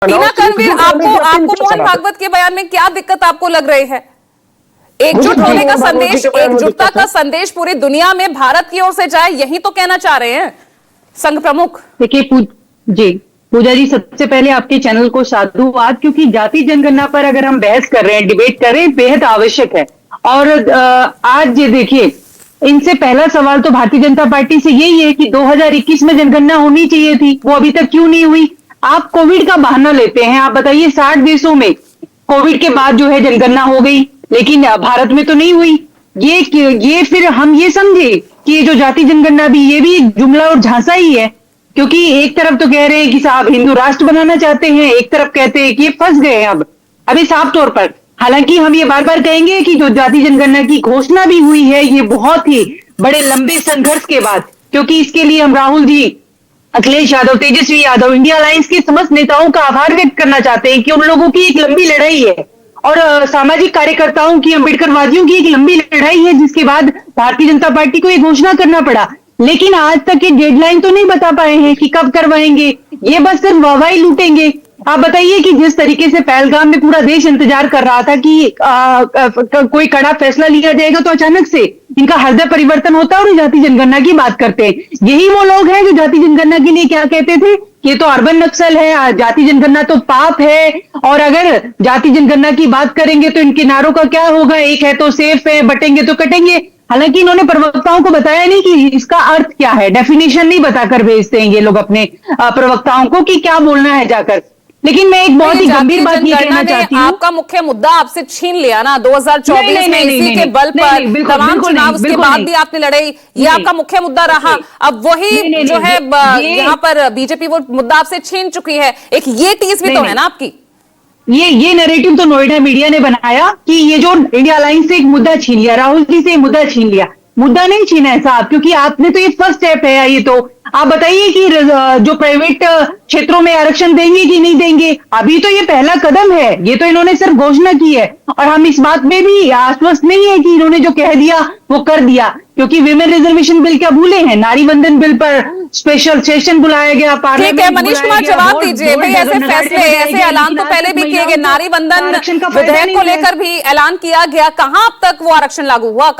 टीना कर्णवीर, आपको मोहन भागवत के बयान में क्या दिक्कत आपको लग रही है? एकजुट होने का संदेश, एकजुटता का संदेश पूरी दुनिया में भारत की ओर से जाए, यही तो कहना चाह रहे हैं संघ प्रमुख। देखिए जी पूजा जी, सबसे पहले आपके चैनल को साधुवाद, क्योंकि जाति जनगणना पर अगर हम बहस कर रहे हैं, डिबेट कर रहे हैं, बेहद आवश्यक है। और आज देखिए, इनसे पहला सवाल तो भारतीय जनता पार्टी से यही है कि 2021 में जनगणना होनी चाहिए थी, वो अभी तक क्यों नहीं हुई? आप कोविड का बहाना लेते हैं। आप बताइए, 60 देशों में कोविड के बाद जो है जनगणना हो गई, लेकिन भारत में तो नहीं हुई। ये फिर हम ये समझे कि ये जो जाति जनगणना भी, ये भी एक जुमला और झांसा ही है, क्योंकि एक तरफ तो कह रहे हैं कि साहब हिंदू राष्ट्र बनाना चाहते हैं, एक तरफ कहते हैं कि ये फंस गए हैं अभी साफ तौर पर। हालांकि हम ये बार बार कहेंगे कि जो जाति जनगणना की घोषणा भी हुई है, ये बहुत ही बड़े लंबे संघर्ष के बाद, क्योंकि इसके लिए हम राहुल जी, अखिलेश यादव, तेजस्वी यादव, इंडिया अलायंस के समस्त नेताओं का आभार व्यक्त करना चाहते हैं कि उन लोगों की एक लंबी लड़ाई है, और सामाजिक कार्यकर्ताओं की, अम्बेडकरवादियों की एक लंबी लड़ाई है, जिसके बाद भारतीय जनता पार्टी को ये घोषणा करना पड़ा। लेकिन आज तक ये डेडलाइन तो नहीं बता पाए हैं कि कब करवाएंगे, ये बस सिर्फ वाहवाही लूटेंगे। आप बताइए कि जिस तरीके से पहलगाम में पूरा देश इंतजार कर रहा था कि कोई कड़ा फैसला लिया जाएगा, तो अचानक से इनका हृदय परिवर्तन होता है और जाति जनगणना की बात करते हैं। यही वो लोग हैं जो जाति जनगणना के लिए क्या कहते थे, ये तो अर्बन नक्सल है, जाति जनगणना तो पाप है, और अगर जाति जनगणना की बात करेंगे तो इन किनारों का क्या होगा, एक है तो सेफ है, बटेंगे तो कटेंगे। हालांकि इन्होंने प्रवक्ताओं को बताया नहीं कि इसका अर्थ क्या है, डेफिनेशन नहीं बताकर भेजते हैं ये लोग अपने प्रवक्ताओं को कि क्या बोलना है जाकर। लेकिन मैं एक बहुत ही गंभीर बात ये कहना चाहती हूँ, आपका मुख्य मुद्दा आपसे छीन लिया ना 2024 में, इसी के बल पर तमाम चुनाव उसके बाद भी आपने लड़ाई, ये आपका मुख्य मुद्दा रहा। अब वही जो है यहाँ पर बीजेपी वो मुद्दा आपसे छीन चुकी है। एक ये टीस भी तो है ना आपकी। ये नैरेटिव तो नोएडा मीडिया ने बनाया कि ये जो इंडिया अलायंस से एक मुद्दा छीन लिया, राहुल जी से मुद्दा छीन लिया। मुद्दा नहीं छीना है साहब, क्योंकि आपने तो ये फर्स्ट स्टेप है। ये तो आप बताइए कि जो प्राइवेट क्षेत्रों में आरक्षण देंगे कि नहीं देंगे, अभी तो ये पहला कदम है। ये तो इन्होंने सिर्फ घोषणा की है, और हम इस बात में भी आश्वस्त नहीं है कि इन्होंने जो कह दिया वो कर दिया, क्योंकि विमेन रिजर्वेशन बिल क्या भूले हैं, नारी वंदन बिल पर स्पेशल सेशन बुलाया गया, ठीक है मनीष कुमार जवाब दीजिए भाई। ऐसे फैसले, ऐसे ऐलान तो पहले भी किए गए, नारी वंदन विधेयक को लेकर भी ऐलान किया गया, कहां अब तक वो आरक्षण लागू हुआ?